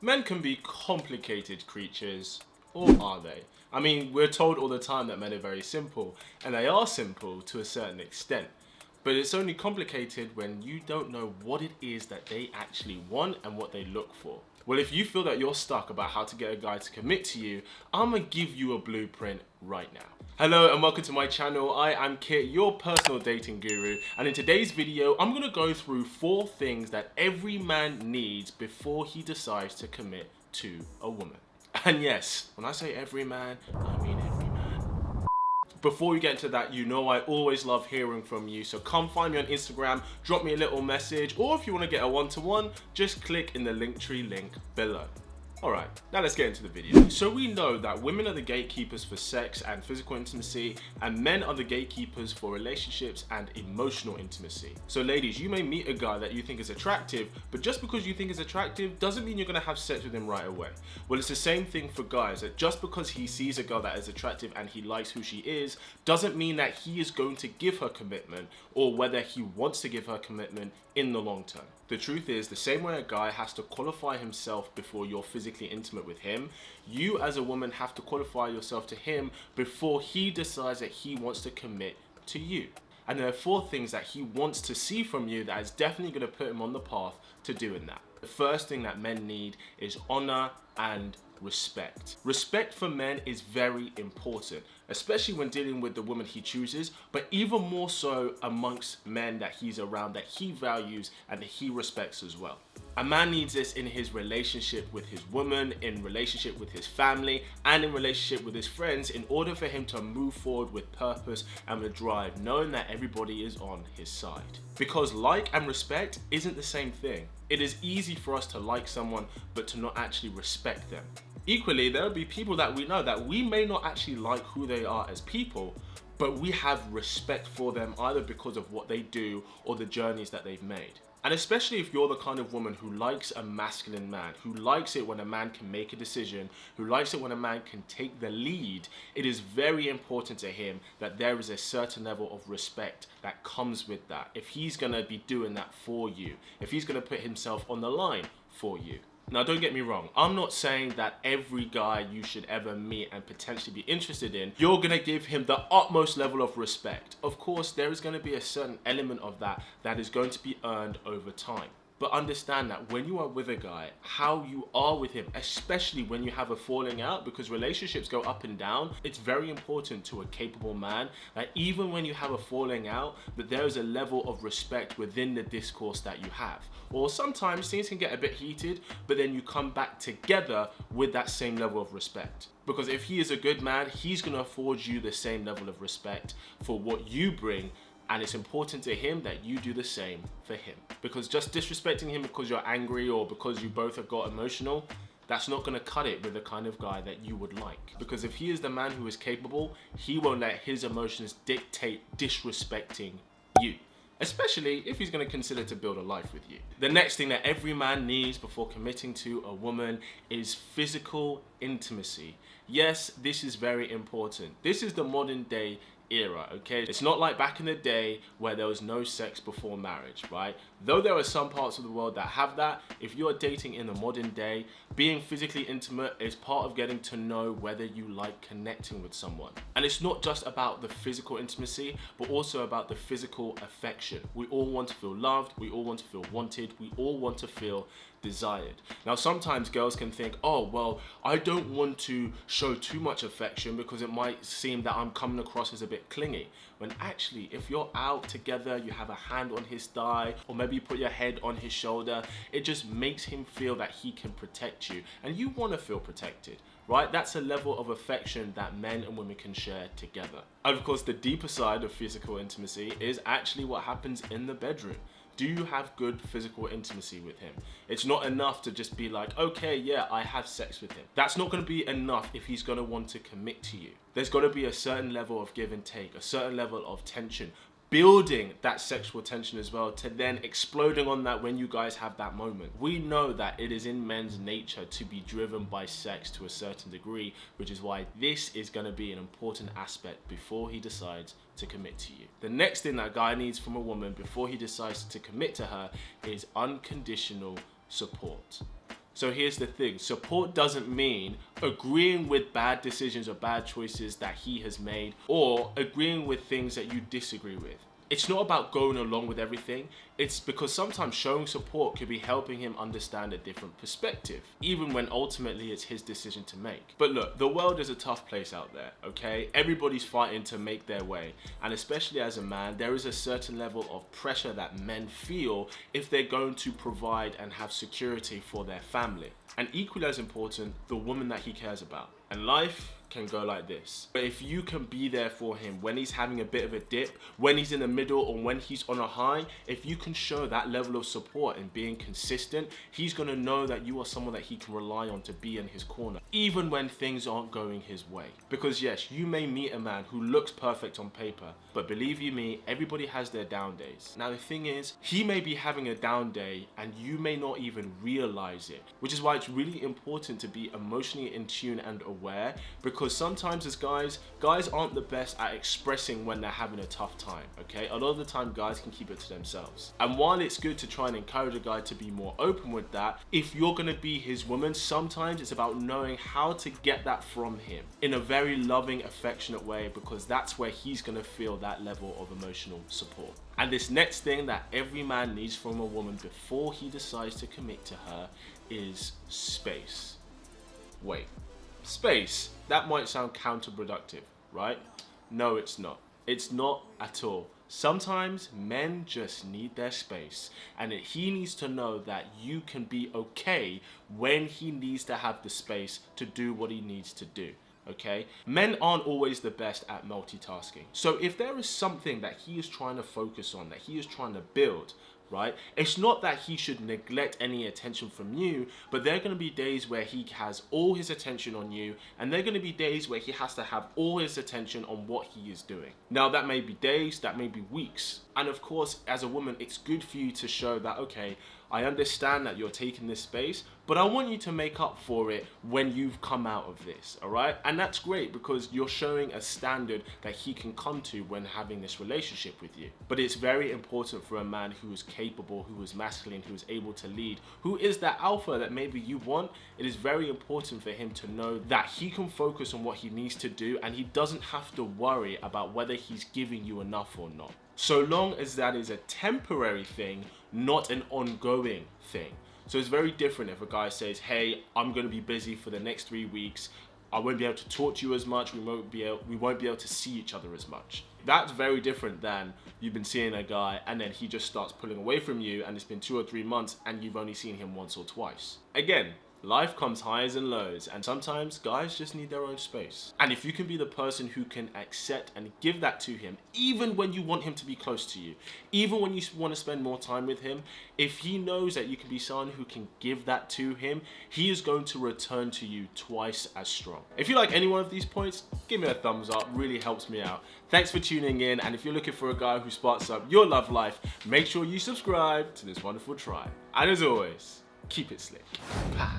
Men can be complicated creatures, or are they? I mean, we're told all the time that men are very simple, and they are simple to a certain extent. But it's only complicated when you don't know what it is that they actually want and what they look for. Well, if you feel that you're stuck about how to get a guy to commit to you, I'm gonna give you a blueprint right now. Hello and welcome to my channel. I am Kit, your personal dating guru, and in today's video, I'm gonna go through 4 things that every man needs before he decides to commit to a woman. And yes, when I say every man, I mean every man. Before we get into that, you know I always love hearing from you, so come find me on Instagram, drop me a little message, or if you want to get a one-to-one, just click in the Linktree link below. Alright, now let's get into the video. So we know that women are the gatekeepers for sex and physical intimacy, and men are the gatekeepers for relationships and emotional intimacy. So ladies, you may meet a guy that you think is attractive, but just because you think is attractive doesn't mean you're going to have sex with him right away. Well, it's the same thing for guys, that just because he sees a girl that is attractive and he likes who she is, doesn't mean that he is going to give her commitment, or whether he wants to give her commitment in the long term. The truth is, the same way a guy has to qualify himself before you're physically intimate with him, you as a woman have to qualify yourself to him before he decides that he wants to commit to you. And there are 4 things that he wants to see from you that is definitely going to put him on the path to doing that. The first thing that men need is honor and respect. Respect for men is very important, especially when dealing with the woman he chooses, but even more so amongst men that he's around, that he values and that he respects as well. A man needs this in his relationship with his woman, in relationship with his family, and in relationship with his friends, in order for him to move forward with purpose and with drive, knowing that everybody is on his side. Because like and respect isn't the same thing. It is easy for us to like someone, but to not actually respect them. Equally, there will be people that we know that we may not actually like who they are as people, but we have respect for them either because of what they do or the journeys that they've made. And especially if you're the kind of woman who likes a masculine man, who likes it when a man can make a decision, who likes it when a man can take the lead, it is very important to him that there is a certain level of respect that comes with that. If he's gonna be doing that for you, if he's gonna put himself on the line for you. Now, don't get me wrong, I'm not saying that every guy you should ever meet and potentially be interested in, you're gonna give him the utmost level of respect. Of course, there is gonna be a certain element of that that is going to be earned over time. But understand that when you are with a guy, how you are with him, especially when you have a falling out, because relationships go up and down, it's very important to a capable man that even when you have a falling out, that there is a level of respect within the discourse that you have. Or sometimes things can get a bit heated, but then you come back together with that same level of respect. Because if he is a good man, he's gonna afford you the same level of respect for what you bring. And it's important to him that you do the same for him. Because just disrespecting him because you're angry or because you both have got emotional, that's not gonna cut it with the kind of guy that you would like. Because if he is the man who is capable, he won't let his emotions dictate disrespecting you. Especially if he's gonna consider to build a life with you. The next thing that every man needs before committing to a woman is physical intimacy. Yes, this is very important. This is the modern day era, okay? It's not like back in the day where there was no sex before marriage, right? Though there are some parts of the world that have that, if you're dating in the modern day, being physically intimate is part of getting to know whether you like connecting with someone. And it's not just about the physical intimacy, but also about the physical affection. We all want to feel loved, we all want to feel wanted, we all want to feel desired. Now, sometimes girls can think, oh, well, I don't want to show too much affection because it might seem that I'm coming across as a bit clingy. When actually, if you're out together, you have a hand on his thigh, or maybe you put your head on his shoulder, it just makes him feel that he can protect you. And you want to feel protected, right? That's a level of affection that men and women can share together. And of course, the deeper side of physical intimacy is actually what happens in the bedroom. Do you have good physical intimacy with him? It's not enough to just be like, okay, yeah, I have sex with him. That's not gonna be enough if he's gonna want to commit to you. There's gotta be a certain level of give and take, a certain level of tension, building that sexual tension as well, to then exploding on that when you guys have that moment. We know that it is in men's nature to be driven by sex to a certain degree, which is why this is going to be an important aspect before he decides to commit to you. The next thing that guy needs from a woman before he decides to commit to her is unconditional support. So here's the thing, support doesn't mean agreeing with bad decisions or bad choices that he has made, or agreeing with things that you disagree with. It's not about going along with everything. It's because sometimes showing support could be helping him understand a different perspective, even when ultimately it's his decision to make. But look, the world is a tough place out there, okay? Everybody's fighting to make their way. And especially as a man, there is a certain level of pressure that men feel if they're going to provide and have security for their family. And equally as important, the woman that he cares about. And life can go like this. But if you can be there for him when he's having a bit of a dip, when he's in the middle, or when he's on a high, if you can show that level of support and being consistent, he's gonna know that you are someone that he can rely on to be in his corner, even when things aren't going his way. Because yes, you may meet a man who looks perfect on paper, but believe you me, everybody has their down days. Now the thing is, he may be having a down day and you may not even realize it, which is why it's really important to be emotionally in tune and aware, because sometimes as guys aren't the best at expressing when they're having a tough time, okay? A lot of the time guys can keep it to themselves. And while it's good to try and encourage a guy to be more open with that, if you're gonna be his woman, sometimes it's about knowing how to get that from him in a very loving, affectionate way, because that's where he's gonna feel that level of emotional support. And this next thing that every man needs from a woman before he decides to commit to her is space. Wait. Space, that might sound counterproductive, right? No, it's not. It's not at all. Sometimes men just need their space, and he needs to know that you can be okay when he needs to have the space to do what he needs to do. Okay? Men aren't always the best at multitasking. So if there is something that he is trying to focus on, that he is trying to build, right? It's not that he should neglect any attention from you, but there are going to be days where he has all his attention on you, and there are going to be days where he has to have all his attention on what he is doing. Now that may be days, that may be weeks. And of course, as a woman, it's good for you to show that, okay, I understand that you're taking this space, but I want you to make up for it when you've come out of this, all right? And that's great because you're showing a standard that he can come to when having this relationship with you. But it's very important for a man who is capable, who is masculine, who is able to lead, who is that alpha that maybe you want. It is very important for him to know that he can focus on what he needs to do, and he doesn't have to worry about whether he's giving you enough or not. So long as that is a temporary thing, not an ongoing thing. So it's very different if a guy says, hey, I'm going to be busy for the next 3 weeks. I won't be able to talk to you as much. We won't be able to see each other as much. That's very different than you've been seeing a guy and then he just starts pulling away from you and it's been 2 or 3 months and you've only seen him once or twice. Again, life comes highs and lows, and sometimes guys just need their own space. And if you can be the person who can accept and give that to him, even when you want him to be close to you, even when you want to spend more time with him, if he knows that you can be someone who can give that to him, he is going to return to you twice as strong. If you like any one of these points, give me a thumbs up, really helps me out. Thanks for tuning in, and if you're looking for a guy who sparks up your love life, make sure you subscribe to this wonderful tribe. And as always, keep it slick. Pow.